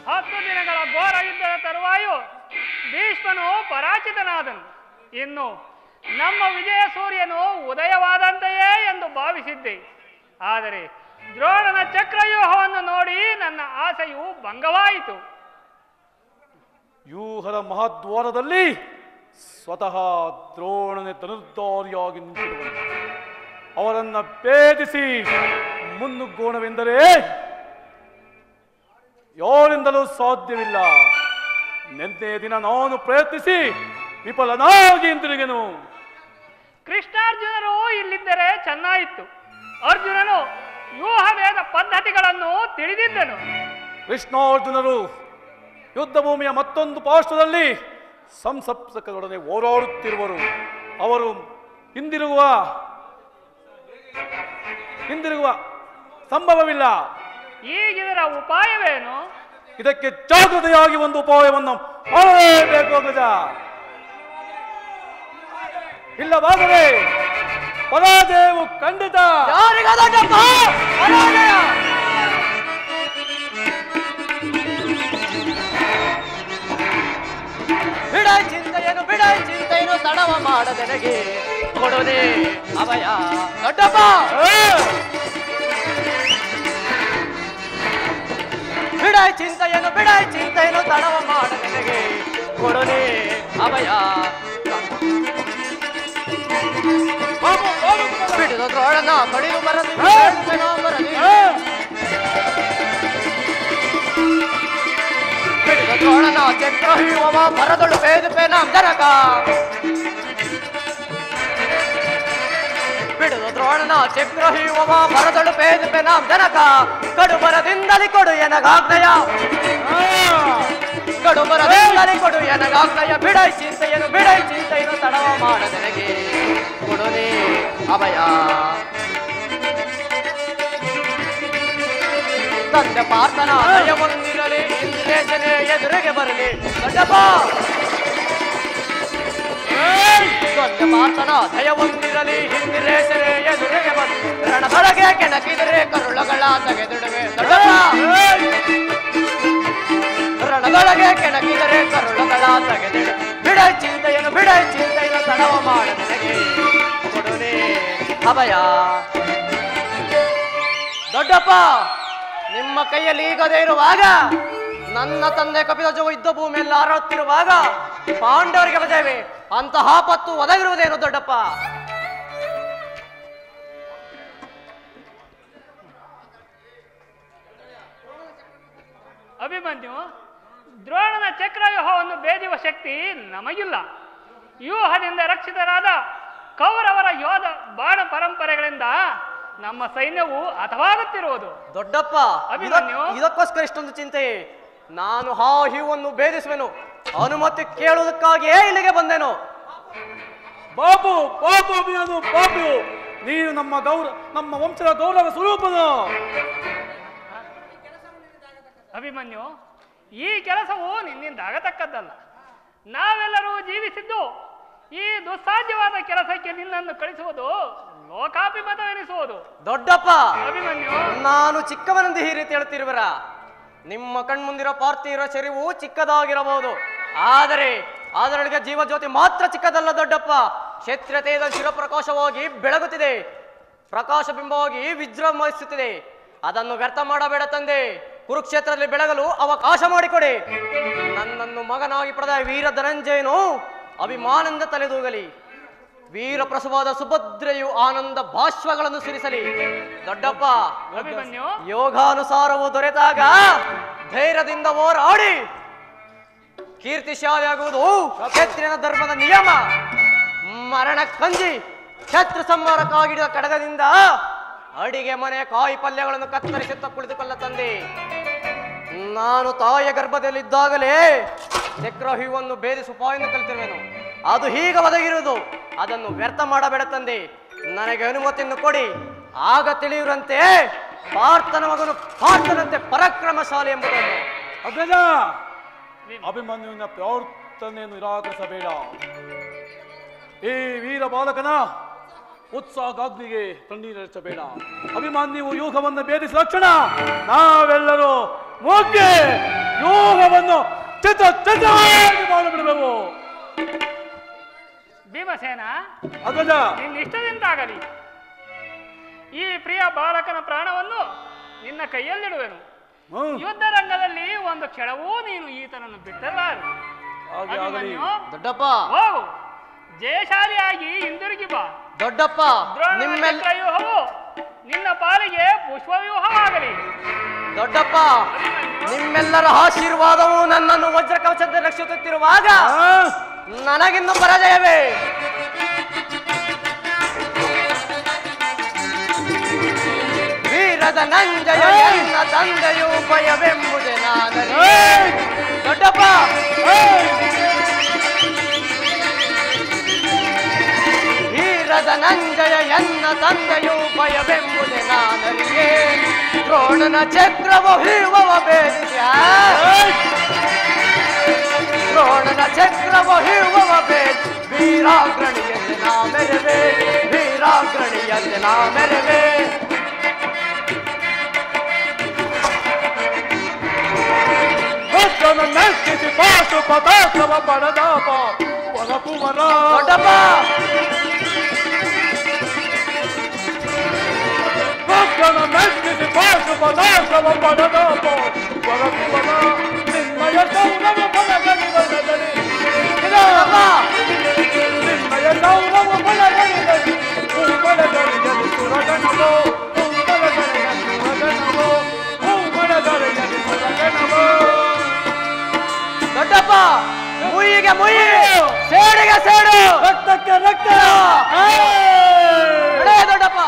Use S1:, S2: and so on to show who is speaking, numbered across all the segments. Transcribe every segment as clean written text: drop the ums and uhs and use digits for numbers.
S1: 10 ದಿನಗಳ ಘೋರ ಯುದ್ಧದ ತರುವಾಯು ಭೀಷ್ಮನು ಪರಾಜಿತನಾದನು. ಇನ್ನು ನಮ್ಮ ವಿಜಯ ಸೂರ್ಯನು ಉದಯವಾದಂತೆಯೇ ಎಂದು ಭಾವಿಸಿದ್ದೆ. ಆದರೆ ದ್ರೋಣನ ಚಕ್ರವ್ಯೂಹವನ್ನು ನೋಡಿ ನನ್ನ ಆಸೆಯು ಭಂಗವಾಯಿತು.
S2: ವ್ಯೂಹದ ಮಹದ್ವಾರದಲ್ಲಿ ಸ್ವತಃ ದ್ರೋಣನೆ ಧನುರ್ಧಾರಿಯಾಗಿ ನಿಂತಿರುವರು. ಅವರನ್ನ ಭೇದಿಸಿ ಮುನ್ನುಗ್ಗೋಣವೆಂದರೆ ಯಾರಿಂದಲೂ ಸಾಧ್ಯವಿಲ್ಲ. ನಿನ್ನೆ ದಿನ ನಾನು ಪ್ರಯತ್ನಿಸಿ ವಿಫಲನಾಗಿ ಹಿಂತಿರುಗೆನು.
S1: ಕೃಷ್ಣಾರ್ಜುನರು ಇಲ್ಲಿದ್ದರೆ ಚೆನ್ನಾಯಿತ್ತು. ಅರ್ಜುನನು ವ್ಯೂಹವೇದ ಪದ್ಧತಿಗಳನ್ನು ತಿಳಿದಿದ್ದನು.
S2: ಕೃಷ್ಣಾರ್ಜುನರು ಯುದ್ಧ ಭೂಮಿಯ ಮತ್ತೊಂದು ಪಾರ್ಶ್ವದಲ್ಲಿ ಸಂಸಪ್ತಕರೊಡನೆ ಹೋರಾಡುತ್ತಿರುವರು. ಅವರು ಹಿಂದಿರುಗುವ ಸಂಭವವಿಲ್ಲ.
S1: ಈಗಿದರ ಉಪಾಯವೇನು?
S2: ಇದಕ್ಕೆ ಜಾಗೃತೆಯಾಗಿ ಒಂದು ಉಪಾಯವನ್ನು ಮಾಡಲೇಬೇಕು ಅಗ್ರಜ. ಇಲ್ಲವಾದರೆ ಪರಾಜಯವು ಖಂಡಿತ.
S3: ಬಿಡಾಯ್ ಚಿಂತೆಯನ್ನು ತಡವ ಮಾಡದೆನಗೆ ಕೊಡೋದೆ ಅವಯ ದೊಡ್ಡಪ್ಪ. ಬಿಡಾಯ್ ಚಿಂತೆಯನ್ನು ತಡವ ಮಾಡದೆನಗೆ ಕೊಡೋನೆ ಅವಯ ಬಿಡಿದ ದ್ರೋಳನ ಕಡಿದು ಬರಲಿ ಬಿಡಿದ ದ್ರೋಳನ ಚಕ್ರ ಹಿಡುವವ ಬರದಳು ಬೇದುಪೆ ನಮ್ ಜನಕ. ಬಿಡುವ ದ್ರೋಣನ ಚಕ್ರ ಹಿಡುವವ ಬರದಳು ಬೇದುಪೆ ನಮ್ ಜನಕ. ಕಡು ಬರದಿಂದಲಿ ಕೊಡು ಎನಗಾಗ್ನಯ ಕಡು ಬರದಿಂದಲಿ ಕೊಡು ಎನಗಾಗ್ನಯ. ಬಿಡಾಯ್ ಚಿಂತೆಯನ್ನು ತಡವ ಮಾಡದೆನಗೆ ಕೊಡೋನೆ ಅಭಯ. ತಂದೆ ಪಾರ್ಥನ ಭಯ ಹೊಂದಿರಲಿ ಇಂದ್ರೇಶನೇ ಎದುರಿಗೆ ಬರಲಿ ದೊಡ್ಡಪ್ಪ. ತಂದೆ ಪಾರ್ಥನ ಭಯ ಹೊಂದಿರಲಿ ಇಂದ್ರೇಶನೇ ಎದುರಿಗೆ ಬರಲಿ. ರಣದೊಳಗೆ ಕೆಣಕಿದರೆ ಕರುಳಗಳ ತೆಗೆದಿಡುವೆ ದೊಡ್ಡಪ್ಪ. ರಣದೊಳಗೆ ಕೆಣಕಿದರೆ ಕರುಳಗಳ ತೆಗೆದಿಡು. ಬಿಡಾಯ್ ಚಿಂತೆಯನ್ನು ತಡವ ಮಾಡದೆನಗೆ ಕೊಡೋನೆ ಅಭಯ. ದೊಡ್ಡಪ್ಪ, ನಿಮ್ಮ ಕೈಯಲ್ಲಿ ಈಗದೇ ಇರುವಾಗ ನನ್ನ ತಂದೆ ಕಪಿಧ್ವಜವು ಯುದ್ಧ ಭೂಮಿಯಲ್ಲಿ ಹಾರಾಡುತ್ತಿರುವಾಗ ಪಾಂಡವರಿಗೆ ಬಜಾವೆ ಅಂತಹ ಪತ್ತು ಒದಗಿರುವುದೇನು ದೊಡ್ಡಪ್ಪ?
S1: ಅಭಿಮನ್ಯು, ದ್ರೋಣನ ಚಕ್ರವ್ಯೂಹವನ್ನು ಭೇದಿಸುವ ಶಕ್ತಿ ನಮಗಿಲ್ಲ. ವ್ಯೂಹದಿಂದ ರಕ್ಷಿತರಾದ ಕೌರವರ ಯೋಧ ಬಾಣ ಪರಂಪರೆಗಳಿಂದ ನಮ್ಮ ಸೈನ್ಯವು ಹತವಾಗುತ್ತಿರುವುದು.
S3: ದೊಡ್ಡಪ್ಪ,
S1: ಅಭಿಮನ್ಯು,
S3: ಇದಕ್ಕೋಸ್ಕರ ಇಷ್ಟೊಂದು ಚಿಂತೆ. ನಾನು ಹೀವನ್ನು ಭೇದಿಸುವೆನು. ಅನುಮತಿ ಕೇಳುವುದಕ್ಕಾಗಿಯೇ ಇಲ್ಲಿಗೆ ಬಂದೆನು.
S2: ಬಾಬು ನೀನು ನಮ್ಮ ವಂಶದ ಗೌರವ ಸ್ವರೂಪನು.
S1: ಅಭಿಮನ್ಯು, ಈ ಕೆಲಸವು ನಿನ್ನಿಂದ ಆಗತಕ್ಕದ್ದಲ್ಲ. ನಾವೆಲ್ಲರೂ ಜೀವಿಸಿದ್ದು ಈ ದುಸ್ಸಾಧ್ಯವಾದ ಕೆಲಸಕ್ಕೆ ನಿನ್ನನ್ನು ಕಳಿಸುವುದು ಲೋಕಾಭಿಮತವೆನಿಸುವುದು.
S3: ದೊಡ್ಡಪ್ಪ,
S1: ಅಭಿಮನ್ಯು,
S3: ನಾನು ಚಿಕ್ಕವನೆಂದು ಈ ರೀತಿ ಹೇಳ್ತಿರುವರ. ನಿಮ್ಮ ಕಣ್ಮುಂದಿರೋ ಪಾರ್ಥಿವ ಶರೀರವು ಚಿಕ್ಕದಾಗಿರಬಹುದು, ಆದರೆ ಅದರೊಳಗೆ ಜೀವಜ್ಯೋತಿ ಮಾತ್ರ ಚಿಕ್ಕದಲ್ಲ ದೊಡ್ಡಪ್ಪ. ಕ್ಷೇತ್ರತೆಯ ಶಿರಪ್ರಕಾಶವಾಗಿ ಬೆಳಗುತ್ತಿದೆ, ಪ್ರಕಾಶ ಬಿಂಬವಾಗಿ ವಿಜೃಂಭಿಸುತ್ತಿದೆ. ಅದನ್ನು ವ್ಯರ್ಥ ಮಾಡಬೇಡ ತಂದೆ. ಕುರುಕ್ಷೇತ್ರದಲ್ಲಿ ಬೆಳಗಲು ಅವಕಾಶ ಮಾಡಿಕೊಡಿ. ನನ್ನನ್ನು ಮಗನಾಗಿ ಪಡೆದ ವೀರ ಧನಂಜಯನು ಅಭಿಮಾನದಿಂದ ತಲೆದೂಗಲಿ. ವೀರ ಪ್ರಸವಾದ ಸುಭದ್ರೆಯು ಆನಂದ ಭಾಷ್ವಗಳನ್ನು ಸುರಿಸಲಿ. ದೊಡ್ಡಪ್ಪ,
S1: ಅಭಿಮನ್ಯು,
S3: ಯೋಗಾನುಸಾರವು ದೊರೆತಾಗ ಧೈರ್ಯದಿಂದ ಹೋರಾಡಿ ಕೀರ್ತಿಶಾಲಿಯಾಗುವುದು ಕ್ಷತ್ರಿಯನ ಧರ್ಮದ ನಿಯಮ. ಮರಣ ಕಂಜಿ ಶತ್ರು ಸಂಹಾರಕ್ಕಾಗಿಡಿದ ಕಡಗದಿಂದ ಅಡಿಗೆ ಮನೆ ಕಾಯಿ ಪಲ್ಯಗಳನ್ನು ಕತ್ತರಿಸುತ್ತಾ ಕುಳಿತುಕೊಳ್ಳ ತಂದೆ. ನಾನು ತಾಯಿಯ ಗರ್ಭದಲ್ಲಿದ್ದಾಗಲೇ ಚಕ್ರವ್ಯೂಹವನ್ನು ಭೇದಿಸುವ ಉಪಾಯವನ್ನು ಕಲಿತಿರುವೆನು. ಅದು ಹೀಗ ಒದಗಿರುವುದು. ಅದನ್ನು ವ್ಯರ್ಥ ಮಾಡಬೇಡ ತಂದೆ. ನನಗೆ ಅನುಮತಿಯನ್ನು ಕೊಡಿ. ಆಗ ತಿಳಿಯುವಂತೆ ಪಾರ್ಥನ ಮಗನು ಪಾರ್ಥನಂತೆ ಪರಾಕ್ರಮಶಾಲಿ ಎಂಬುದನ್ನು.
S2: ಅಗ್ರಜ, ಅಭಿಮನ್ಯುವಿನ ಪ್ರಾರ್ಥನೆಯನ್ನು ನಿರಾಕರಿಸಬೇಡ. ಈ ವೀರ ಬಾಲಕನ ಉತ್ಸಾಹಗಾಗ್ನಿಗೆ ತಣ್ಣೀರಿಸಬೇಡ. ಅಭಿಮನ್ಯು ವ್ಯೂಹವನ್ನು ಭೇದಿಸಿದ ತಕ್ಷಣ ನಾವೆಲ್ಲರೂ ಮುಗ್ಗೆ ಯೋಗವನ್ನು ಚಿತ್ರ ಮಾಡಿಬಿಡಬೇಕು.
S1: ಭೀಮಸೇನ,
S2: ಅಗ್ರಜ,
S1: ನಿನ್ನಿಷ್ಟದಿಂದಾಗಲಿ. ಈ ಪ್ರಿಯ ಬಾಲಕನ ಪ್ರಾಣವನ್ನು ನಿನ್ನ ಕೈಯಲ್ಲಿಡುವೆನು. ಯುದ್ಧ ರಂಗದಲ್ಲಿ ಒಂದು ಕ್ಷಣವೂ ನೀನು ಈತನನ್ನು ಬಿಟ್ಟಲಾರು. ಅಭಿಮನ್ಯು,
S3: ದೊಡ್ಡಪ್ಪ
S1: ಹೋಗು, ಜಯಶಾಲಿಯಾಗಿ ಹಿಂದಿರುಗಿ ಬಾ.
S3: ದೊಡ್ಡಪ್ಪ ನಿಮ್ಮೆಲ್ಲ
S1: ವ್ಯೂಹವು ನಿನ್ನ ಪಾಲಿಗೆ ಪುಷ್ಪವ್ಯೂಹವಾಗಲಿ.
S3: ದೊಡ್ಡಪ್ಪ ನಿಮ್ಮೆಲ್ಲರ ಆಶೀರ್ವಾದವು ನನ್ನನ್ನು ವಜ್ರ ಕವಚದ ರಕ್ಷಿಸುತ್ತಿರುವಾಗ ನನಗಿನ್ನು ಪರಾಜಯವೇ? ವೀರದ ನಂಜಯ ಎನ್ನ ತಂದೆಯು ಭಯವೆಂಬುದೇ ನಾನರಿಯೆ. ದೊಡ್ಡಪ್ಪ ವೀರದ ನಂಜಯ ಎನ್ನ ತಂದೆಯು ಭಯವೆಂಬುದೇ ನಾನರಿಯೆ. ದ್ರೋಣನ ಚಕ್ರವು ಹಿರುವವ ಬೇದಿಯ, ದ್ರೋಣನ ಚಕ್ರವು ಹಿರುವವ ಬೇದಿ. ವೀರಾಗ್ರಣಿಯಂತೆ ನಾ ಮೆರೆವೆ, ವೀರಾಗ್ರಣಿಯಂತೆ ನಾ ಮೆರೆವೆ.
S2: ನರ್ತಿಸಿ ಪಾಟು ಪದಾರ್ಥವ ಪಡೆದಾಪ ಒಳಕುವರ.
S3: ದೊಡ್ಡಪ್ಪ
S2: ನರ್ತಿಸಿ ಪಾಟು ಪದಾರ್ಥವ ಪಡೆದಾಪ ಒಳಕುವರ. ನಿನ್ನಯ ಸೌರವ ಬಲಗಲಿ ಬಲಗಲಿ, ನಿನ್ನಯ ಸೌರವ ಬಲಗಲಿ ಬಲಗಲಿ. ಹೂಬಲಗಲಿಯಲ್ಲಿ ಸುರಗಣವೋ, ಹೂಬಲಗಲಿಯಲ್ಲಿ ಸುರಗಣವೋ, ಹೂಬಲಗಲಿಯಲ್ಲಿ ಸುರಗಣವೋ.
S3: ದೊಡ್ಡಪ್ಪ ಮುಯ್ಯಿಗೆ ಮುಯ್ಯಿ, ಸೇಡಿಗೆ ಸೇಡು,
S2: ರಕ್ತಕ್ಕೆ ರಕ್ತ.
S3: ದೊಡ್ಡಪ್ಪ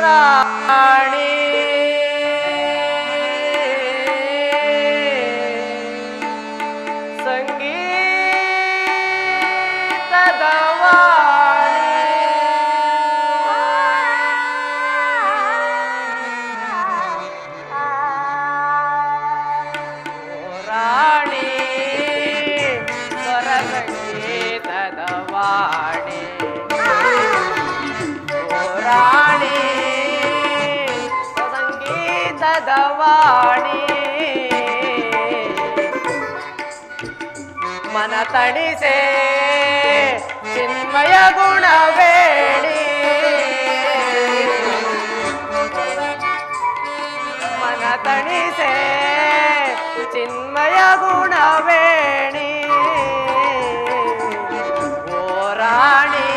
S3: ರಾಣಿ ಸಂಗೀತದ ವಾಣಿ ರಾಣಿ ಸ್ವರ ಸಂಗೀತದ ವಾಣಿ ರಾಣಿ ಸಂಗೀತದ ವಾಣಿ ಮನ ತಣಿಸೆ ಚಿನ್ಮಯ ಗುಣವೇಣಿ ಮನ ತಣಿಸೆ ಚಿನ್ಮಯ ಗುಣವೇಣಿ ಓ ರಾಣಿ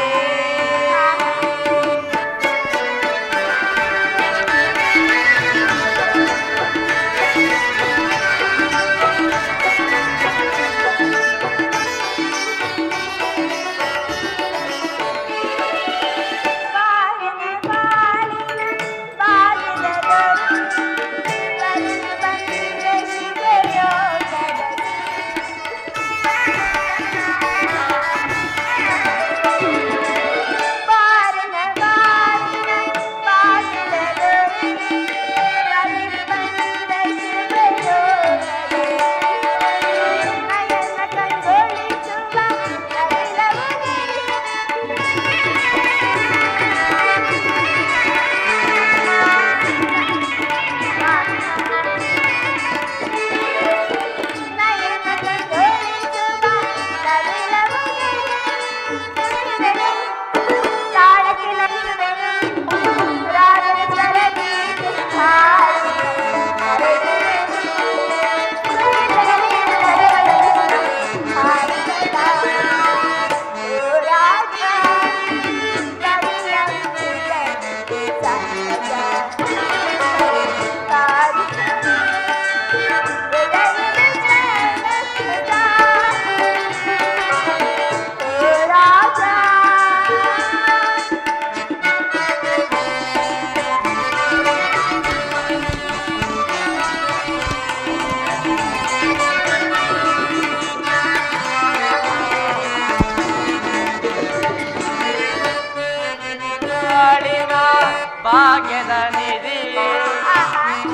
S3: ಭಾಗ್ಯದ ನಿಧಿ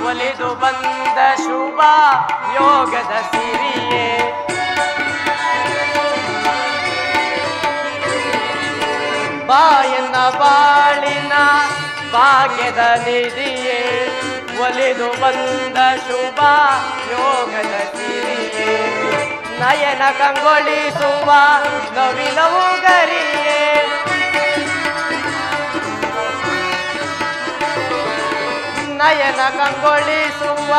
S3: ಒಲಿದು ಬಂದ ಶುಭ ಯೋಗದ ಸಿರಿಯೇ ಬಾಯನ್ನ ಬಾಳಿನ ಭಾಗ್ಯದ ನಿಧಿಯೇ ಒಲಿದು ಬಂದ ಶುಭ ಯೋಗದ ಸಿರಿಯೇ ನಯನ ಕಂಗೊಳಿಸುವ ನವಿಲವು ಗರಿಯೇ ನಯನ ಕಂಗೊಳಿಸುವ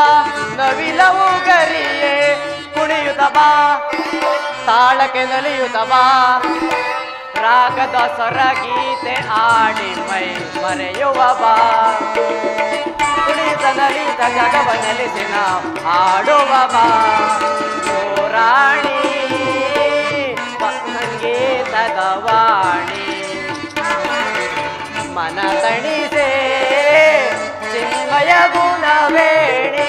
S3: ನವಿಲವು ಗರಿಯೇ ಕುಣಿಯುತ್ತ ಬಾ ತಾಳಕ್ಕೆ ನಲಿಯುತ್ತ ಬಾ ರಾಗದ ಸ್ವರ ಗೀತೆ ಆಡಿ ಮೈ ಮರೆಯುವ ಬಾ ಕುಣಿತ ನಲಿತ ಜಗವ ನಲಿಸಿ ನಾವು ಆಡುವ ಬಾ ಓ ರಾಣಿ ಸಂಗೀತದ ವಾಣಿ ಮನ ತಣಿಸೆ ಚಿನ್ಮಯ ಗುಣವೇಣಿ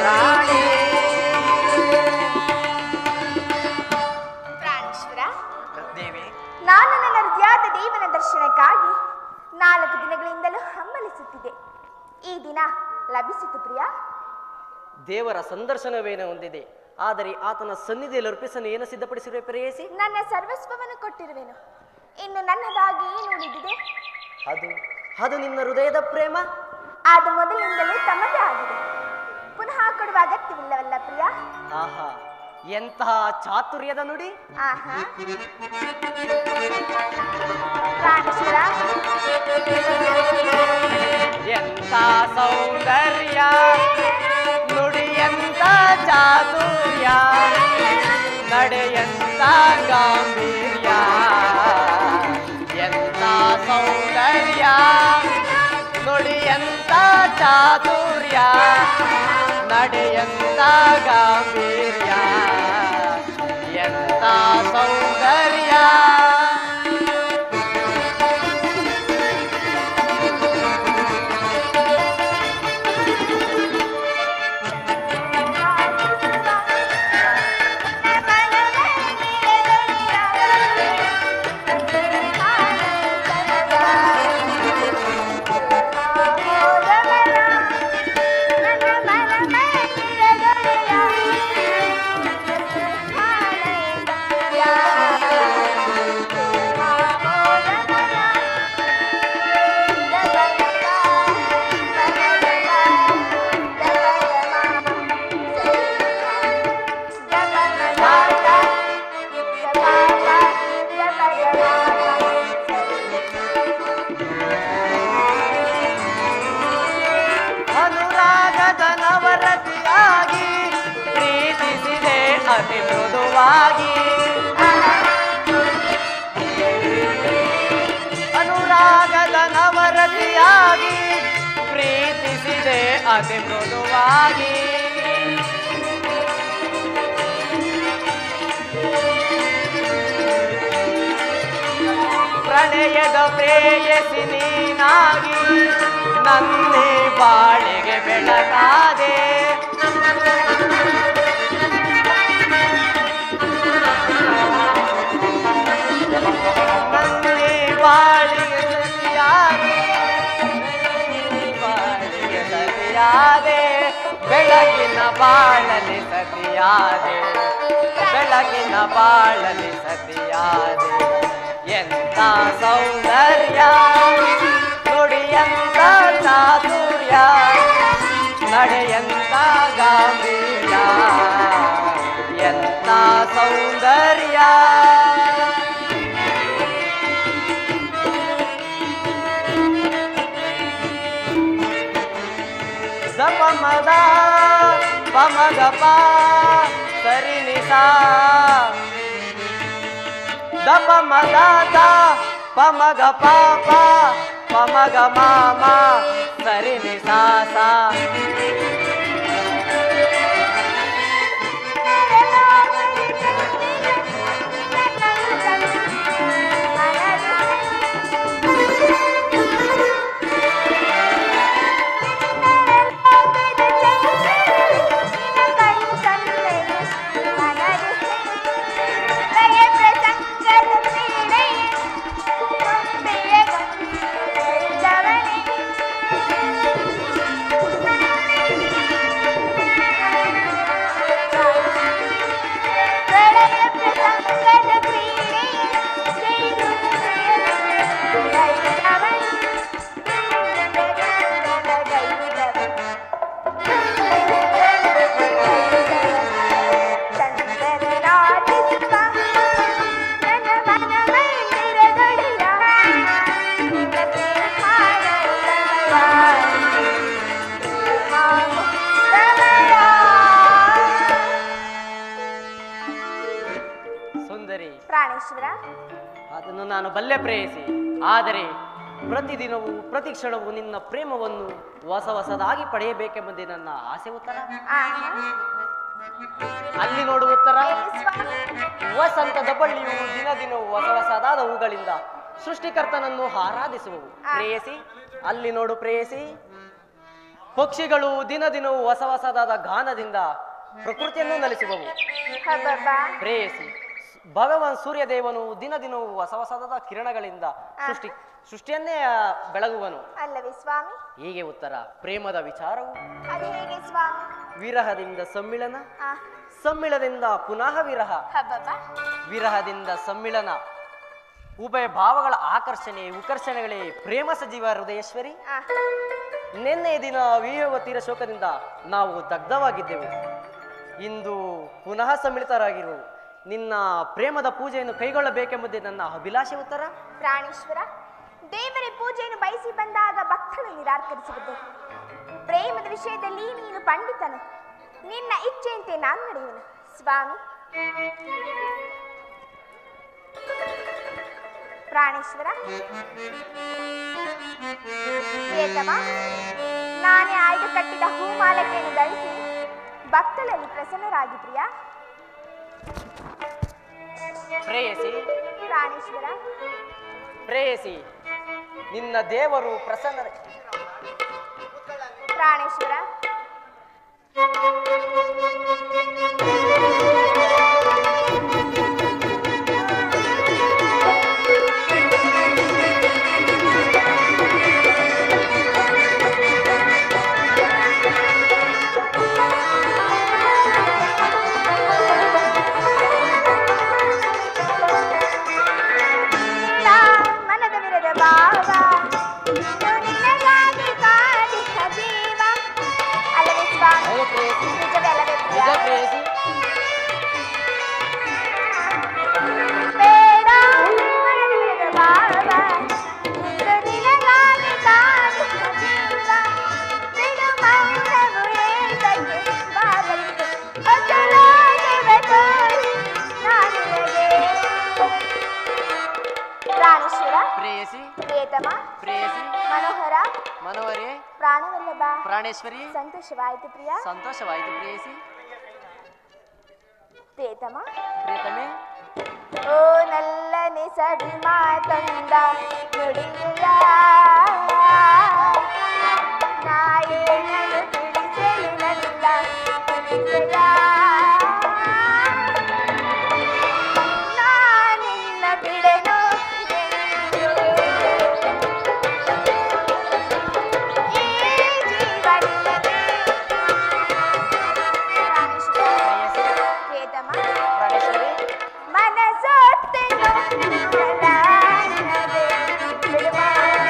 S3: ರಾಣಿ
S4: ಪ್ರಾಣೇಶ್ವರ
S3: ದೇವಿ
S4: ನಾನು ನನ್ನ ಹೃದಯದ ದೇವನ ದರ್ಶನಕ್ಕಾಗಿ 4 ದಿನಗಳಿಂದಲೂ ಹಂಬಲಿಸುತ್ತಿದ್ದೆ. ಈ ದಿನ ಲಭಿಸಿತು ಪ್ರಿಯ.
S3: ದೇವರ ಸಂದರ್ಶನವೇನೋ ಹೊಂದಿದೆ, ಆದರೆ ಆತನ ಸನ್ನಿಧಿಯಲ್ಲಿ ಅರ್ಪಿಸಲು ಏನು ಸಿದ್ಧಪಡಿಸಿರುವೆ ಪ್ರೇಯಸಿ?
S4: ನನ್ನ ಸರ್ವಸ್ವವನ್ನು ಕೊಟ್ಟಿರುವೆನು. ಇನ್ನು ನನ್ನದಾಗಿ ಏನು ಉಳಿದಿದೆ?
S3: ಅದು ನಿನ್ನ ಹೃದಯದ ಪ್ರೇಮ.
S4: ಅದು ಮೊದಲಿನಿಂದಲೂ ತಮ್ಮದೇ ಆಗಿದೆ. ಪುನಃ ಕೊಡುವ ಅಗತ್ಯವಿಲ್ಲವಲ್ಲ ಪ್ರಿಯ?
S3: ಆಹಾ, ಎಂತಹ ಚಾತುರ್ಯದ ನುಡಿ.
S4: ಆಹಾ ಪ್ರಾಣೇಶ್ವರ,
S3: ಎಂತ ಸೌಂದರ್ಯ ನುಡಿಯಂತ ಚಾತುರ್ಯ ನಡೆಯಂತ ಗಾಂಭೀರ್ಯ ಎಂತ ಸೌಂದರ್ಯ ನುಡಿಯಂತ ಚಾತುರ್ಯ ನಡೆಯಂತ ಗಾಂಭೀರ್ಯ ಎಂತ ಸೌಂದರ್ಯ ನವರತಿಯಾಗಿ ಪ್ರೀತಿಸಿದೆ ಅತಿ ಮೃದುವಾಗಿ ಅನುರಾಗದ ನವರತಿಯಾಗಿ ಪ್ರೀತಿಸಿದೆ ಅತಿ ಮೃದುವಾಗಿ ಪ್ರಣಯದ ಪ್ರೇಯಸಿ ನೀನಾಗಿ ನನ್ನೇ ಬಾಳಿಗೆ ಬೆಳಕಾದೆ ನನ್ನೇ ಬಾಳಿಗೆ ಸತಿಯಾದೆ ಬಾಳಿಗೆ ಸತಿಯಾದೆ ಬೆಳಗಿನ ಬಾಳಲಿ ಸತಿಯಾದೆ ಬೆಳಗಿನ ಬಾಳಲಿ ಸತಿಯಾದೆ ಎಂತ ಸೌಂದರ್ಯ ನುಡಿಯಂತ ಚಾತುರ್ಯ ನಡೆಯಂತ ಗಾಂಭೀರ್ಯ ಎಂತ ಸೌಂದರ್ಯ ದಪ ಮದ ಪಮಗಪ ಸರಿ ನಿಸಾ ದಪ ಮದ ಪಮಗ ಪಾಪ ಪಮಗ ಮಾಮ ಸರಿ ನಿಸಾ ಸಾ ಅದನ್ನು ನಾನು ಬಲ್ಲೆ ಪ್ರೇಯಸಿ. ಆದರೆ ಪ್ರತಿದಿನವೂ ಪ್ರತಿ ಕ್ಷಣವೂ ನಿನ್ನ ಪ್ರೇಮವನ್ನು ಹೊಸ ಹೊಸದಾಗಿ ಪಡೆಯಬೇಕೆಂಬುದೇ ನನ್ನ ಆಸೆ. ಉತ್ತರ ಅಲ್ಲಿ ನೋಡುವ ಉತ್ತರ. ವಸಂತದ ಬಳ್ಳಿಯು ದಿನ ದಿನವೂ ಹೊಸ ಹೊಸದಾದ ಹೂಗಳಿಂದ ಸೃಷ್ಟಿಕರ್ತನನ್ನು ಆರಾಧಿಸುವವು ಪ್ರೇಯಸಿ. ಅಲ್ಲಿ ನೋಡು ಪ್ರೇಯಸಿ, ಪಕ್ಷಿಗಳು ದಿನ ದಿನವೂ ಹೊಸ ಹೊಸದಾದ ಗಾನದಿಂದ ಪ್ರಕೃತಿಯನ್ನು ನಲಿಸುವವು ಪ್ರೇಯಸಿ. ಭಗವಾನ್ ಸೂರ್ಯದೇವನು ದಿನ ದಿನವೂ ಹೊಸ ಹೊಸದಾದ ಕಿರಣಗಳಿಂದ ಸೃಷ್ಟಿಯನ್ನೇ ಬೆಳಗುವನು
S4: ಅಲ್ಲವೇ ಸ್ವಾಮಿ?
S3: ಹೀಗೆ ಉತ್ತರ. ಪ್ರೇಮದ ವಿಚಾರವು
S4: ಅದು ಹೇಗೆ ಸ್ವಾಮಿ?
S3: ವಿರಹದಿಂದ ಸಮ್ಮಿಳನ, ಸಮ್ಮಿಳನದಿಂದ ಪುನಃ ವಿರಹ, ವಿರಹದಿಂದ ಸಮ್ಮಿಳನ, ಉಭಯ ಭಾವಗಳ ಆಕರ್ಷಣೆ ವಿಕರ್ಷಣೆಗಳೇ ಪ್ರೇಮ ಸಜೀವ ಹೃದಯೇಶ್ವರಿ. ನಿನ್ನೆ ದಿನ ವಿಯೋಗ ತೀರ ಶೋಕದಿಂದ ನಾವು ದಗ್ಧವಾಗಿದ್ದೆವು. ಇಂದು ಪುನಃ ಸಮ್ಮಿಳಿತರಾಗಿರುವು. ನಿನ್ನ ಪ್ರೇಮದ ಪೂಜೆಯನ್ನು ಕೈಗೊಳ್ಳಬೇಕೆಂಬುದೇ ನನ್ನ ಅಭಿಲಾಷೆ. ಉತ್ತರ.
S4: ಪ್ರಾಣೇಶ್ವರ, ದೇವರ ಪೂಜೆಯನ್ನು ಬಯಸಿ ಬಂದಾಗ ಭಕ್ತರು ನಿರಾಕರಿಸುವುದು. ಪ್ರೇಮದ ವಿಷಯದಲ್ಲಿ ನೀನು ಪಂಡಿತನು. ನಿನ್ನ ಇಚ್ಛೆಯಂತೆ ನಾನು ನಡೆಯುವನು ಸ್ವಾಮಿ. ಪ್ರಾಣೇಶ್ವರ, ಪ್ರಿಯತಮ, ನಾನೇ ಆಯ್ದು ಕಟ್ಟಿದ ಹೂಮಾಲಕೆಯನ್ನು ಧರಿಸಿ ಭಕ್ತರಲ್ಲಿ ಪ್ರಸನ್ನರಾಗಿದ್ರಿಯಾ?
S3: ಪ್ರೇಯಸಿ.
S4: ಪ್ರಾಣೇಶ್ವರ,
S3: ಪ್ರೇಯಸಿ, ನಿನ್ನ ದೇವರು ಪ್ರಸನ್ನ.
S4: ಪ್ರಾಣೇಶ್ವರ, ಪ್ರಿಯತಮ,
S3: ಪ್ರೇಯಸಿ,
S4: ಮನೋಹರ,
S3: ಮನೋಹರೇ,
S4: ಪ್ರಾಣವಲ್ಲಭ,
S3: ಪ್ರಾಣೇಶ್ವರಿ,
S4: ಸಂತೋಷವಾಯಿತು ಪ್ರಿಯ.
S3: ಸಂತೋಷವಾಯಿತು ಪ್ರೇಯಸಿ.
S4: ಪ್ರಿಯತಮ,
S3: ಪ್ರಿಯತಮೆ,
S4: ಓ ನಲ್ಲನೆ ಸವಿ ಮಾತಂದ ನುಡಿಯ ನಾಯೇನನು ತಿಳಿಸಲು ನನ್ನ ನುಡಿಯ ನಾನಿನ್ನ ಬಿಡೆನು ಈ ಜೀವನದಲ್ಲಿ. ಪ್ರಿಯತಮ,
S3: ಪ್ರಾಣೇಶ್ವರಿ,
S4: ಮನಸೊತ್ತೆನು ಕಲಾನವೇ ಬಿಡುಮಾನ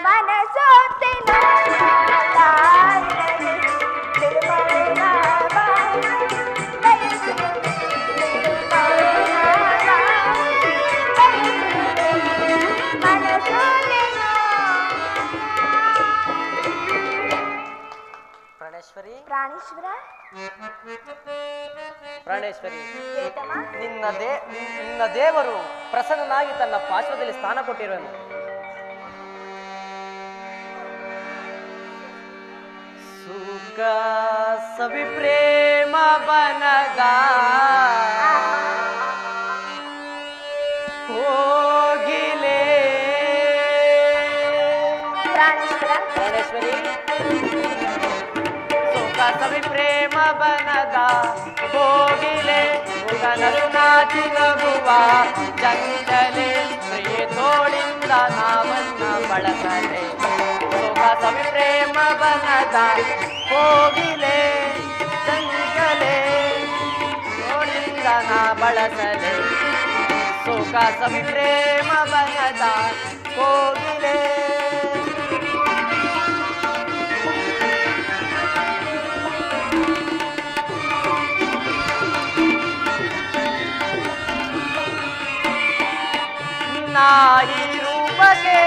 S4: ಮನಸೊತ್ತೆನು. ಪ್ರಾಣೇಶ್ವರ,
S3: ಪ್ರಾಣೇಶ್ವರಿ,
S4: ಪ್ರಿಯತಮ,
S3: ನಿನ್ನ ದೇವರು ಪ್ರಸನ್ನನಾಗಿ ತನ್ನ ಪಾರ್ಶ್ವದಲ್ಲಿ ಸ್ಥಾನ ಕೊಟ್ಟಿರುವನು. ಸುಖ ಸವಿ ಪ್ರೇಮ ಬನಗ ಹೋಗಿಲೆ. ಪ್ರಾಣೇಶ್ವರಿ, ಸುಖ ಸವಿ ಪ್ರೇಮ ಬನದ ಹೋಗಿಲೆ. ಮುಗನರು ನಾಚಿ ನಗುವ ಚಂಚಲೆ ಪ್ರಿಯ ತೋಳಿಂದ ನಾವನ್ನ ಬಳಸಲೆ. ಸುಖ ಸವಿ ಪ್ರೇಮ ಬನದ ಹೋಗಿಲೆ ಚಂಚಲೆ ತೋಳಿಂದ ನಾ ಬಳಸಲೆ. ಸುಖ ಸವಿ ಪ್ರೇಮ ಬನದ ಹೋಗಿಲೆ. ನಾಯಿ ರೂಪಕ್ಕೆ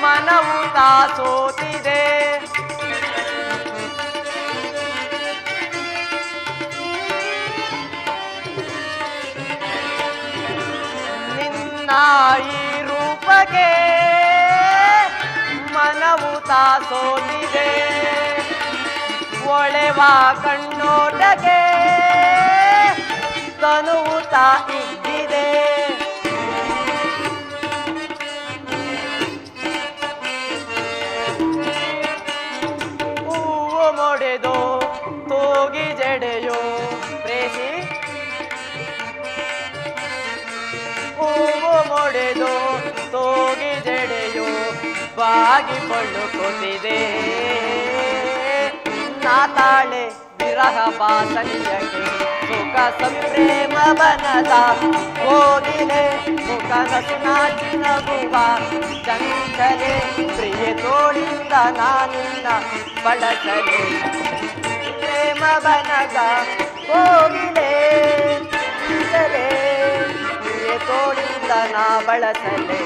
S3: ಮನವು ತಾಸೋತಿದೆ. ನಿನ್ನಾಯಿ ರೂಪಕ್ಕೆ ಮನವು ತಾಸೋತಿದೆ. ಹೊಳೆವ ಕಣ್ಣೋಟಕ್ಕೆ ತನುವು ತಾ ಇದ್ದಿದೆ. ಹೂವು ಮೊಡೆದು ತೂಗಿ ಜಡೆಯೋ ಪ್ರೇಸಿ, ಹೂವು ಮೊಡೆದು ತೂಗಿ ಜಡೆಯೋ ಬಾಗಿ ಕೊಳ್ಳುಕೊಟ್ಟಿದೆ. ನಾ ತಾಳೆ ವಿರಹ ಬಾಸನಿಯಕ್ಕೆ ಸುಖ ಸಂಪ್ರೇಮ ಬನದ ಹೋಗಿಲೆ ಮುಖ ನಸುನಾಚಿ ನಗುವ ಚಂಚಲೆ ಪ್ರಿಯ ತೋಳಿಂದ ನಾನಿನ್ನ ಬಳಸಲೆ ಪ್ರೇಮ ಬನದ ಹೋಗಿಲೆ ಚಂಚಲೆ ಪ್ರಿಯ ತೋಳಿಂದ ನಾ ಬಳಸಲೆ.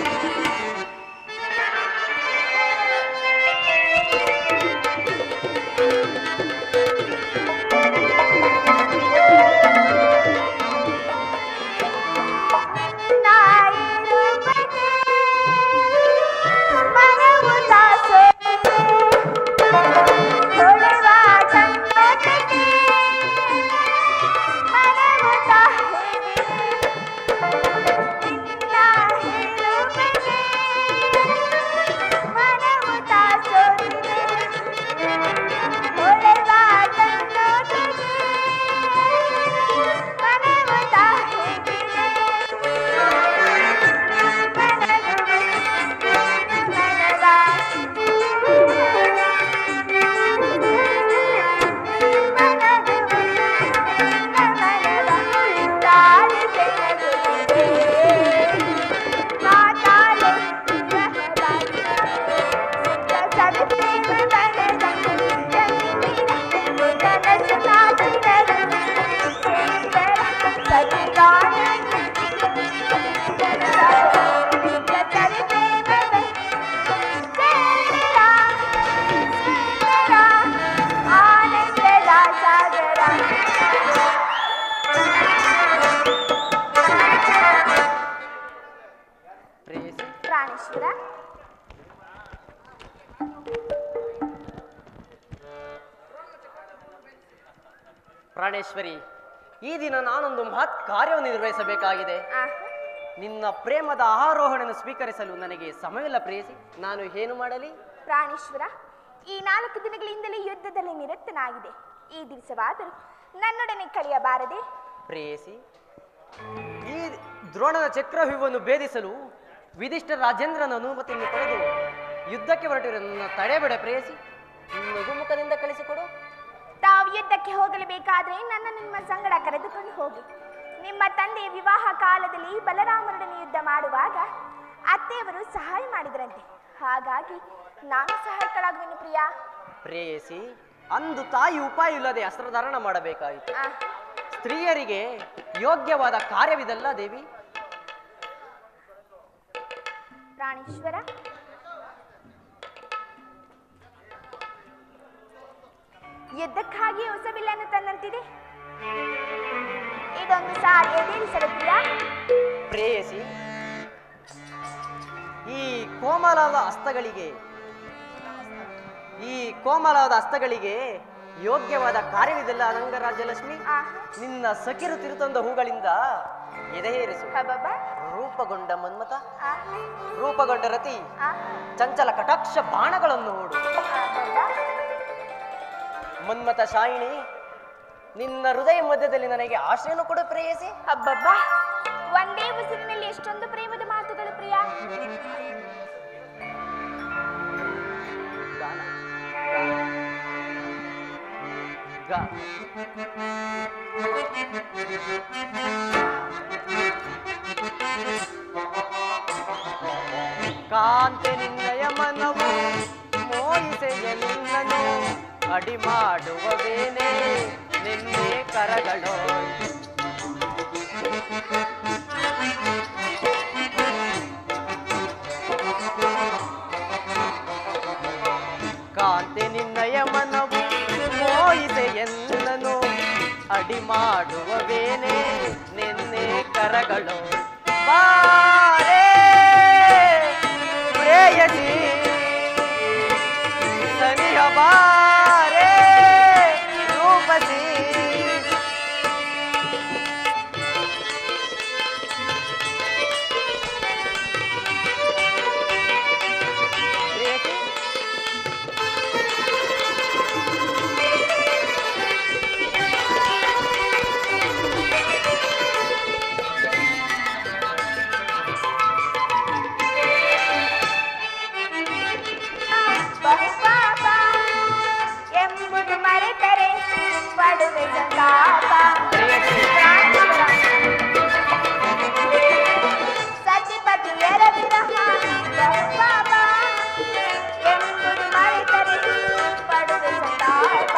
S3: ಪ್ರಾಣೇಶ್ವರಿ, ಈ ದಿನ ನಾನೊಂದು ಮಹತ್ ಕಾರ್ಯವನ್ನು ನಿರ್ವಹಿಸಬೇಕಾಗಿದೆ. ನಿನ್ನ ಪ್ರೇಮದ ಆರೋಹಣೆಯನ್ನು ಸ್ವೀಕರಿಸಲು ನನಗೆ ಸಮಯವಿಲ್ಲ ಪ್ರೇಯಸಿ. ನಾನು ಏನು ಮಾಡಲಿ?
S4: ಪ್ರಾಣೇಶ್ವರ, ಈ 4 ದಿನಗಳಿಂದಲೇ ಯುದ್ಧದಲ್ಲಿ ನಿರತನಾಗಿದೆ. ಈ ದಿವಸವಾದರೂ ನನ್ನೊಡನೆ ಕಳೆಯಬಾರದೆ?
S3: ಪ್ರೇಯಸಿ, ಈ ದ್ರೋಣನ ಚಕ್ರವ್ಯೂಹವನ್ನು ಭೇದಿಸಲು ವಿಧಿಷ್ಠ ರಾಜೇಂದ್ರನ ಅನುಮತಿಯನ್ನು ಪಡೆದು ಯುದ್ಧಕ್ಕೆ ಹೊರಟಿರೋ ನನ್ನ ತಡೆಬೇಡ ಪ್ರೇಯಸಿ. ನಗುಮುಖದಿಂದ ಕಳಿಸಿಕೊಡು.
S4: ತಾವು ಯುದ್ಧಕ್ಕೆ ಹೋಗಲೇಬೇಕಾದ್ರೆ ನನ್ನ ನಿಮ್ಮ ಸಂಗಡ ಕರೆದುಕೊಂಡು ಹೋಗಿ. ನಿಮ್ಮ ತಂದೆಯ ವಿವಾಹ ಕಾಲದಲ್ಲಿ ಬಲರಾಮನೊಡನೆ ಯುದ್ಧ ಮಾಡುವಾಗ ಅತ್ತೆಯವರು ಸಹಾಯ ಮಾಡಿದರಂತೆ. ಹಾಗಾಗಿ ನಾನು ಸಹಾಯಕಳಾಗುವೆನು ಪ್ರಿಯಾ.
S3: ಪ್ರೇಯಸಿ, ಅಂದು ತಾಯಿ ಉಪಾಯ ಇಲ್ಲದೆ ಅಸ್ತ್ರಧಾರಣ ಮಾಡಬೇಕಾಯಿತು. ಸ್ತ್ರೀಯರಿಗೆ ಯೋಗ್ಯವಾದ ಕಾರ್ಯವಿದಲ್ಲ ದೇವಿ.
S4: ಪ್ರಾಣೇಶ್ವರ, ಯುದ್ಧಕ್ಕಾಗಿ ಹೊಸ ಬಿಲ್ಲನ್ನು ತಂದಂತಿದೆ. ಇದೊಂದು ಸಾರಿ ಎದೇರಿಸಲು ಪ್ರಿಯಾ.
S3: ಪ್ರೇಯಸಿ, ಈ ಕೋಮಲವಾದ ಹಸ್ತಗಳಿಗೆ ಯೋಗ್ಯವಾದ ಕಾರ್ಯವಿದೆಲ್ಲ ಅನಂಗರಾಜಲಕ್ಷ್ಮಿ. ನಿನ್ನ ಸಕಿರು ತಿರುತಂದ ಹೂಗಳಿಂದ ಎದೆಯೇರಿಸು. ರೂಪಗೊಂಡ ಮನ್ಮಥ, ರೂಪಗೊಂಡ ರತಿ, ಚಂಚಲ ಕಟಾಕ್ಷ ಬಾಣಗಳನ್ನು ಹೂಡು. ಮನ್ಮಥ ಶಾಯಿಣಿ, ನಿನ್ನ ಹೃದಯ ಮಧ್ಯದಲ್ಲಿ ನನಗೆ ಆಶ್ರಯನು ಕೊಡು ಪ್ರೇಯಸಿ.
S4: ಹಬ್ಬಬ್ಬಾ, ಒಂದೇ ಉಸಿರಿನಲ್ಲಿ ಎಷ್ಟೊಂದು ಪ್ರೇಮದ ಮಾತುಗಳು ಪ್ರಿಯಾ.
S3: ಕಾಂತೆ ನಿನ್ನಯ ಮನವು ಮೋಹಿಸೆಯ ನಿನ್ನನು ಅಡಿ ಮಾಡುವವೇನೆ ನಿನ್ನೆ ಕರಗಳು. ಕಾಂತೆ ನಿನ್ನಯ ಮನವು ಮೋಹಿಸೆಯನ್ನನು ಅಡಿ ಮಾಡುವವೇನೆ ನಿನ್ನೆ ಕರಗಳು. ಬಾರೇ ಪ್ರೇಯಸಿ ಸನಿಹ ಬಾರೇ
S4: ಎಂಬುದು ಮರೆತರೆ ಪಡುವೆ ಸಂತಾಪ. ಸತಿಪತಿಯರ ವಿರಹ ಬಹುಪಾಪ ಎಂಬುದು ಮರೆತರೆ ಪಡುವೆ ಸಂತಾಪ.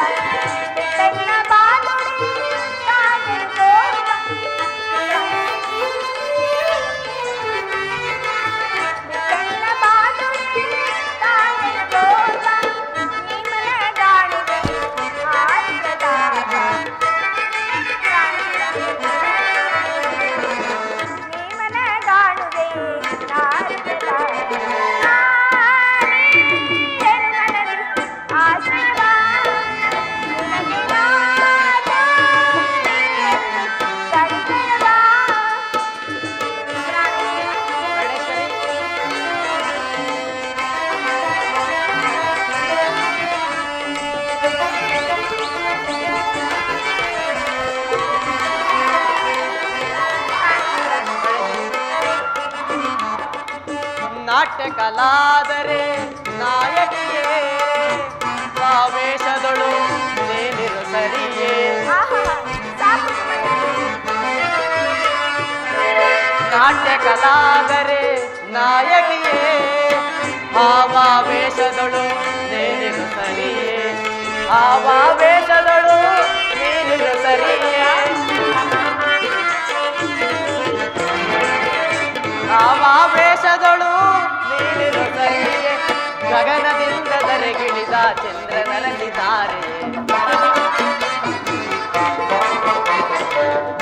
S4: ಬೆನ್ನ ಬಾನುಡಿ ತಾನೆ ಕೋಪ. ಬೆನ್ನ ಬಾನುಡಿ ತಾನೆ ಕೋಪ. ನಿಮ್ಮನೆ ಗಾಳಿಗೆ ಆರಿಸದಾಪ. ನಿಮ್ಮನೆ ಗಾಳುವೆ ಆರಿಸದಾಪ. ಏನು ನನಗೆ ಆಶ್ರಯ ನಿನಗೆ ನಾದ ಕಡಿತಯವ.
S3: ನಾಟ್ಯ ಕಲಾದರೆ ನಾಯಕಿಯೇ ಆವೇಶದಳು ನೇನಿರು ಸರಿಯೇ.
S4: ಆಹಾ ಸಾಕು ಸುಮ್ಮನೆ.
S3: ನಾಟ್ಯ ಕಲಾದರೆ ನಾಯಕಿಯೇ ಆವಾವೇಶದಳು ನೇನಿರು ಸರಿಯೇ. ಆವಾವೇಶದಳು ನೇನಿರು ಸರಿಯೇ. ಆವಾವೇಶದಳು ನೀನಿರು ಸರಿಯೇ. ಗಗನದಿಂದ ಧರೆಗಿಳಿದ ಚಂದ್ರನರಸಿದ್ದಾರೆ.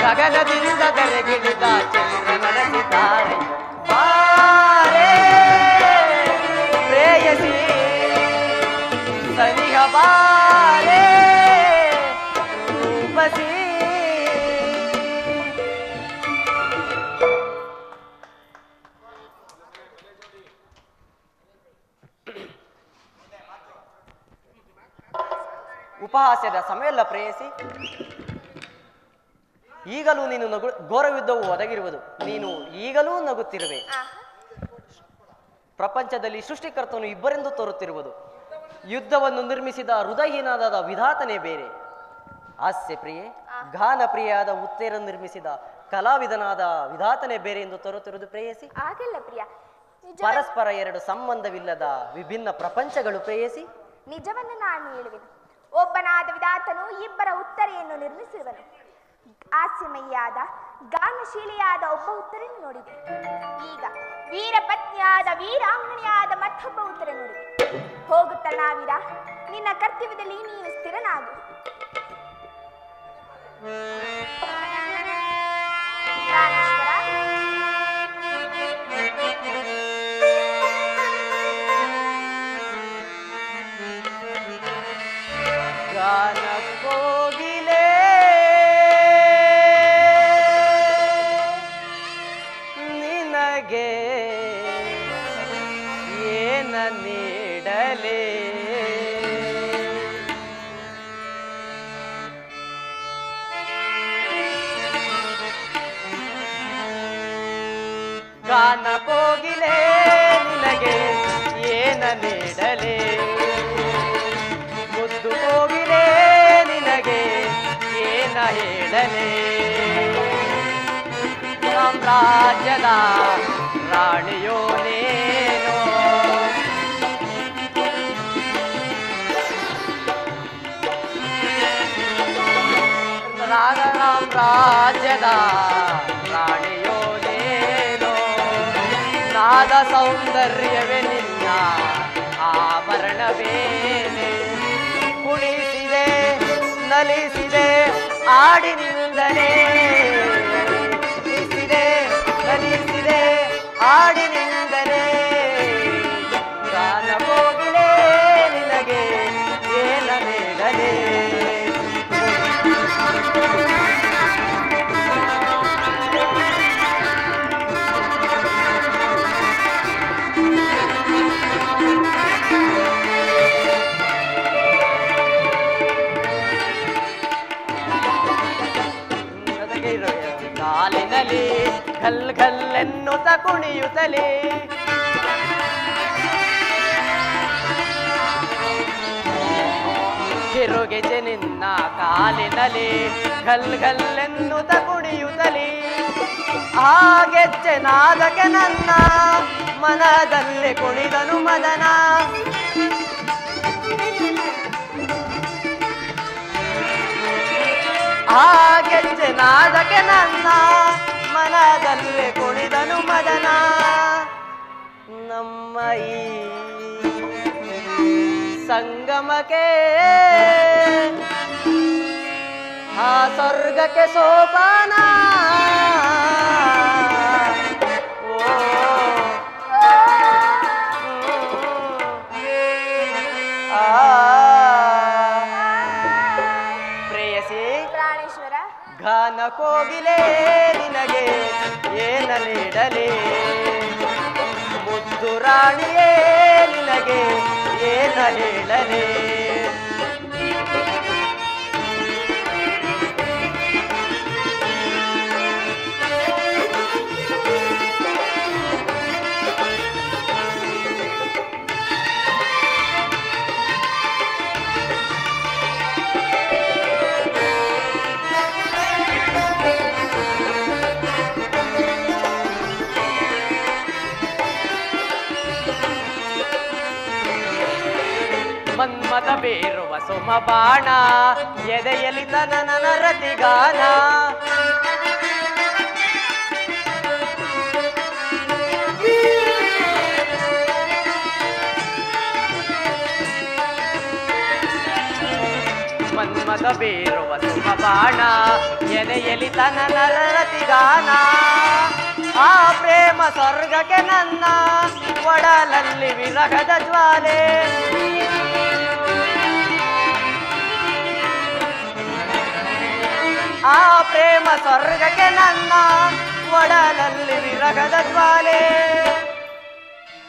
S3: ಗಗನದಿಂದ ಧರೆಗಿಳಿದ ಚಂದ್ರನರಸಿದ್ದಾರೆ. ಬಾರೇ ಪ್ರೇಯಸಿ ಸನಿಹ ಬಾರೇ ರೂಪಸಿ. ಉಪಹಾಸ್ಯದ ಸಮಯವಲ್ಲ ಪ್ರೇಯಸಿ. ಈಗಲೂ ನೀನು ಘೋರಯುದ್ಧವು ಒದಗಿರುವುದು. ನೀನು ಈಗಲೂ ನಗುತ್ತಿರುವೆ. ಪ್ರಪಂಚದಲ್ಲಿ ಸೃಷ್ಟಿಕರ್ತನು ಇಬ್ಬರೆಂದು ತೋರುತ್ತಿರುವುದು. ಯುದ್ಧವನ್ನು ನಿರ್ಮಿಸಿದ ಹೃದಯಹೀನಾದ ವಿಧಾತನೇ ಬೇರೆ. ಹಾಸ್ಯ ಪ್ರಿಯೆ, ಗಾನ ಪ್ರಿಯಾದ ಉತ್ತೇರ ನಿರ್ಮಿಸಿದ ಕಲಾವಿದನಾದ ವಿಧಾತನೇ ಬೇರೆ ಎಂದು ತೋರುತ್ತಿರುವುದು ಪ್ರೇಯಸಿ.
S4: ಆಗಲ್ಲ ಪ್ರಿಯ.
S3: ಪರಸ್ಪರ ಎರಡು ಸಂಬಂಧವಿಲ್ಲದ ವಿಭಿನ್ನ ಪ್ರಪಂಚಗಳು ಪ್ರೇಯಸಿ.
S4: ನಿಜವನ್ನು ನಾನು ಹೇಳುವೆನು. ಒಬ್ಬನಾದ ವಿಧಾತನು ಇಬ್ಬರ ಉತ್ತರೆಯನ್ನು ನಿರ್ಮಿಸಿರುವನು. ಹಾಸ್ಯಮಯಿಯಾದ ಗಾನಶೀಲಿಯಾದ ಒಬ್ಬ ಉತ್ತರೆಯನ್ನು ನೋಡಿದೆ. ಈಗ ವೀರಪತ್ನಿಯಾದ ವೀರಾಂಗಣಿಯಾದ ಮತ್ತೊಬ್ಬ ಉತ್ತರ ನೋಡಿದೆ. ಹೋಗುತ್ತಣ್ಣ ವೀರ, ನಿನ್ನ ಕರ್ತವ್ಯದಲ್ಲಿ ನೀನು ಸ್ಥಿರನಾಗು.
S3: ಗಾನ ಕೋಗಿಲೆ ನಿನಗೆ ಏನ ನೀಡಲೇ. ಗಾನ ಕೋಗಿಲೆ ನಿನಗೆ ಏನ ನೀಡಲೇ. ಮುದ್ದು ಕೋಗಿಲೆ ನಿನಗೆ ಏನ ಹೇಳಲೇ. ಸಾಮ್ರಾಜ್ಯದ ರಾಣಿಯೋ ನೇನೋ. ಸಾಮ್ರಾಜ್ಯದ ರಾಣಿಯೋ ನೇನೋ. ನಾದ ಸೌಂದರ್ಯವೇ ನಿನ್ನ ಆಭರಣವೇನೆ. ಕುಣಿಸಿದೆ ನಲಿಸಿದೆ ಆಡಿನಿಂದಲೇ. ಕುಣಿಸಿದೆ ನಲಿಸಿದೆ ಆಡಿನಿಂದಲೇ. ಗಾನ ಕೋಗಿಲೆ ನಿನಗೆ ಏನ ನೀಡಲೇ. ಕಾಲಿನಲ್ಲಿ ಕಲ್ ಕಲ್ಲೆನ್ನುತ್ತ ಕುಣಿಯುತ್ತಲೇ. ಗೆಜೆ ನಿನ್ನ ಕಾಲಿನಲ್ಲಿ ಗಲ್ ಗಲ್ಲೆನ್ನುತ್ತ ಕುಣಿಯುತ್ತಲಿ ಆ ಗೆಜ್ಜೆ ನಾದಕ್ಕೆ ನನ್ನ ಮನದಲ್ಲಿ ಕುಣಿದನು ಮದನ ಆ ಗೆಜ್ಜೆ ನಾದಕ್ಕೆ ನನ್ನ ಮನದಲ್ಲಿ ಕುಣಿದನು ಮದನ ನಮ್ಮ ಈ ಸಂಗಮಕ್ಕೆ ಆ ಸ್ವರ್ಗಕ್ಕೆ ಸೋಪಾನ ಪ್ರೇಯಸಿ
S4: ಪ್ರಾಣೇಶ್ವರ
S3: ಗಾನ ಕೋಗಿಲೆ ನಿನಗೆ ಏನ ನೀಡಲಿ ಮುದ್ದು ರಾಣಿಯೇ ನಿನಗೆ ಏನ ಹೇಳಲಿ ಮನ್ಮತ ಬೇರುವ ಸೋಮ ಬಾಣ ಎದೆಯಲಿ ತನನ ರತಿಗಾನ ಮನ್ಮತ ಬೇರುವ ಸೋಮ ಬಾಣ ಎದೆಯಲಿ ತನನ ರತಿಗಾನ ಆ ಪ್ರೇಮ ಸ್ವರ್ಗಕ್ಕೆ ನನ್ನ ಒಡಲಲ್ಲಿ ವಿರಹದ ಜ್ವಾಲೆ ಆ ಪ್ರೇಮ ಸ್ವರ್ಗಕ್ಕೆ ನನ್ನ ಒಡಲಲ್ಲಿ ವಿರಹದ ಜ್ವಾಲೆ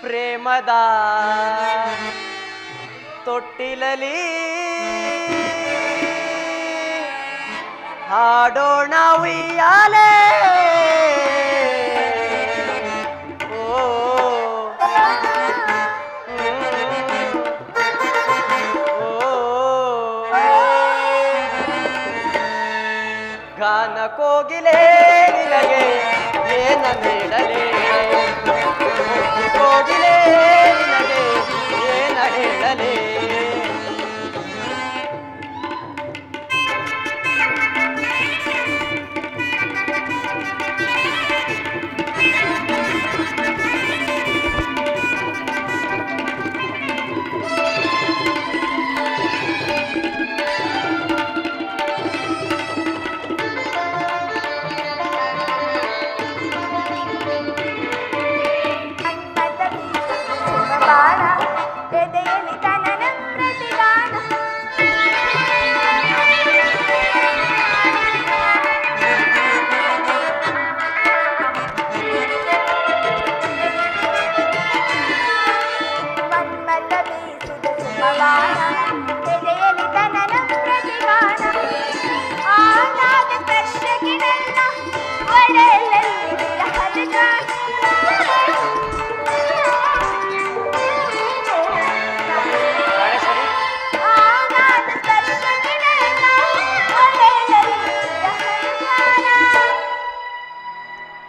S3: ಪ್ರೇಮದ ತೊಟ್ಟಿಲಲಿ ಹಾಡೋಣ ಉಯ್ಯಾಲೆ ಗಾನ ಕೋಗಿಲೆ ನಿನಗೆ ಏನ ನೀಡಲೇ ಕೋಗಿಲೆ ನಿನಗೆ ಏನ ಹೇಳಲೇ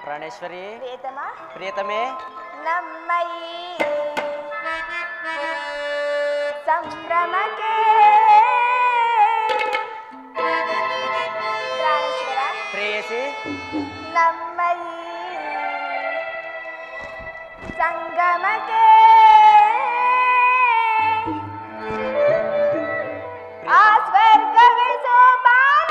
S3: ಪ್ರಾಣೇಶ್ವರಿ ಪ್ರಿಯತಮೆ
S4: ನಮ್ಮ ಈ ಸಂಭ್ರಮಕ್ಕೆ ಪ್ರಾಣೇಶ್ವರ
S3: ಪ್ರೇಯಸಿ
S4: ನಮ್ಮ ಈ ಸಂಗಮಕ್ಕೆ ಆ ಸ್ವರ್ಗವೇ ಸೋಪಾನ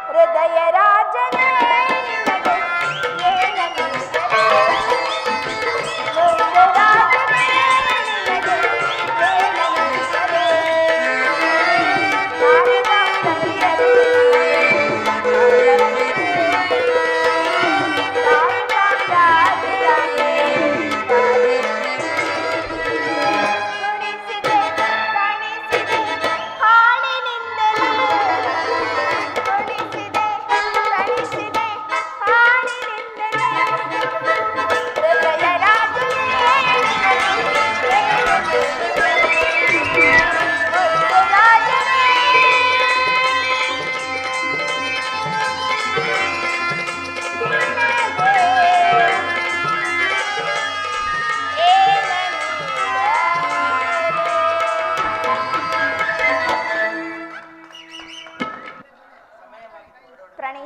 S4: ಹೃದಯ ರಾಜನೇ ನಿನಗೆ ಏನ ನೀಡಲೇ? ಹೃದಯ ರಾಜನೇ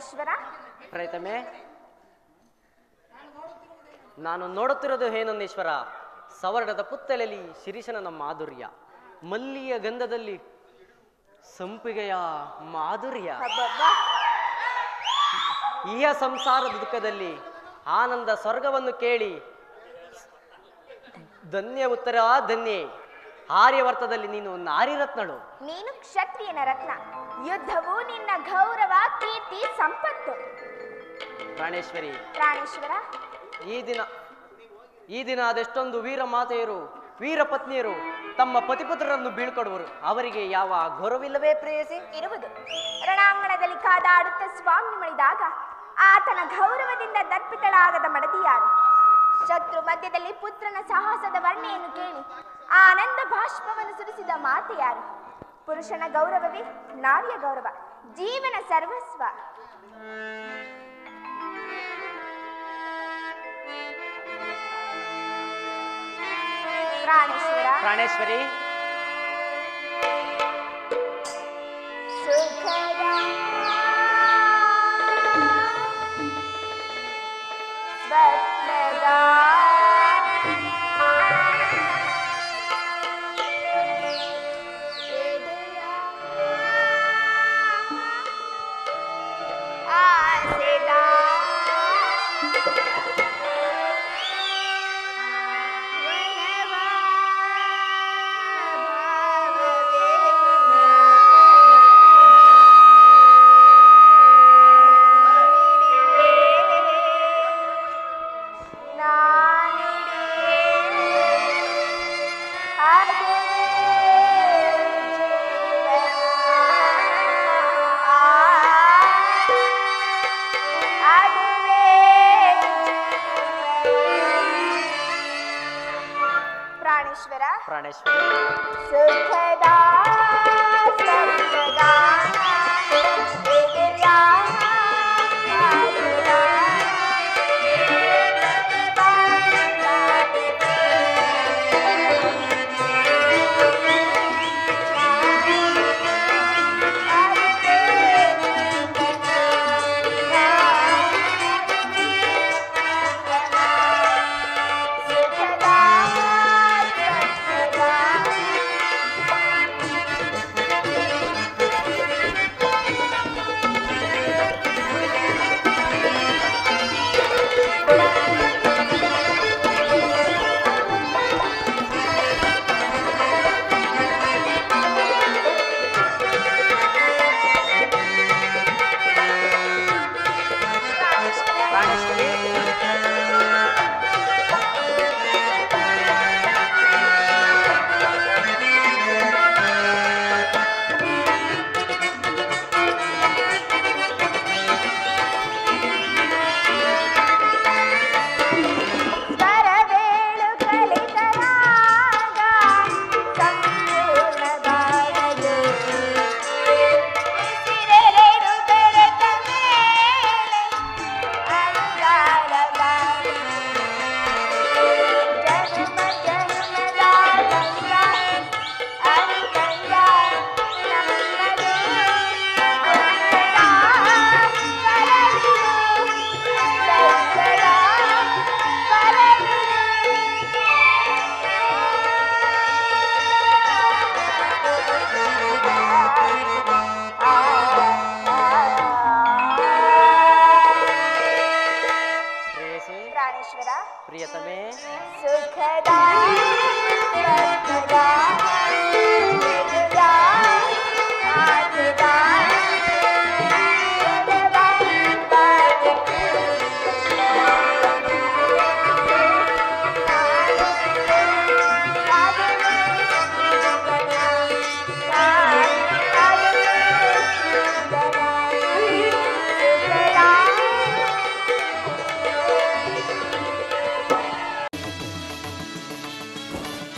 S4: ಪ್ರಾಣೇಶ್ವರ.
S3: ಪ್ರೈತಮೆ, ನಾನು ನೋಡುತ್ತಿರೋದು ಏನೊಂದೇಶ್ವರ, ಸವರ್ಣದ ಪುತ್ತಲಲ್ಲಿ ಶಿರೀಷನ ಮಾಧುರ್ಯ, ಮಲ್ಲಿಯ ಗಂಧದಲ್ಲಿ ಸಂಪಿಗೆಯ ಮಾಧುರ್ಯ, ಇಹ ಸಂಸಾರದ ದುಃಖದಲ್ಲಿ ಆನಂದ ಸ್ವರ್ಗವನ್ನು ಕೇಳಿ ಧನ್ಯ ಉತ್ತರ ಧನ್ಯೆ. ಆರ್ಯವರ್ತದಲ್ಲಿ ನೀನು ನಾರಿ ರತ್ನಳು.
S4: ನೀನು ಕ್ಷತ್ರಿಯನ ರತ್ನ. ಯುದ್ಧವು ನಿನ್ನ ಗೌರವ, ಕೀರ್ತಿ, ಸಂಪತ್ತು.
S3: ಪ್ರಾಣೇಶ್ವರಿ,
S4: ಪ್ರಾಣೇಶ್ವರ,
S3: ಈ ದಿನ ಅದೆಷ್ಟೊಂದು ವೀರ ಮಾತೆಯರು, ವೀರ ಪತ್ನಿಯರು ತಮ್ಮ ಪತಿಪುತ್ರರನ್ನು ಬೀಳ್ಕೊಡುವರು. ಅವರಿಗೆ ಯಾವ ಗೌರವಿಲ್ಲವೇ ಪ್ರೇಯಸಿ?
S4: ಇರುವುದು. ರಣಾಂಗಣದಲ್ಲಿ ಕಾದಾಡುತ್ತ ಸ್ವಾಮಿ ಮಣಿದಾಗ ಆತನ ಗೌರವದಿಂದ ದರ್ಪಿತಳಾಗದ ಮಡದಿ ಯಾರು? ಶತ್ರು ಮಧ್ಯದಲ್ಲಿ ಪುತ್ರನ ಸಾಹಸದ ವರ್ಣೆಯನ್ನು ಕೇಳಿ ಆನಂದ ಬಾಷ್ಪವನ್ನು ಸುರಿಸಿದ ಮಾತೆ ಯಾರು? ಪುರುಷನ ಗೌರವವೇ ನಾರಿಯ ಗೌರವ, ಜೀವನ ಸರ್ವಸ್ವ.
S3: ಪ್ರಾಣೇಶ್ವರಿ,
S4: ಸುಖದ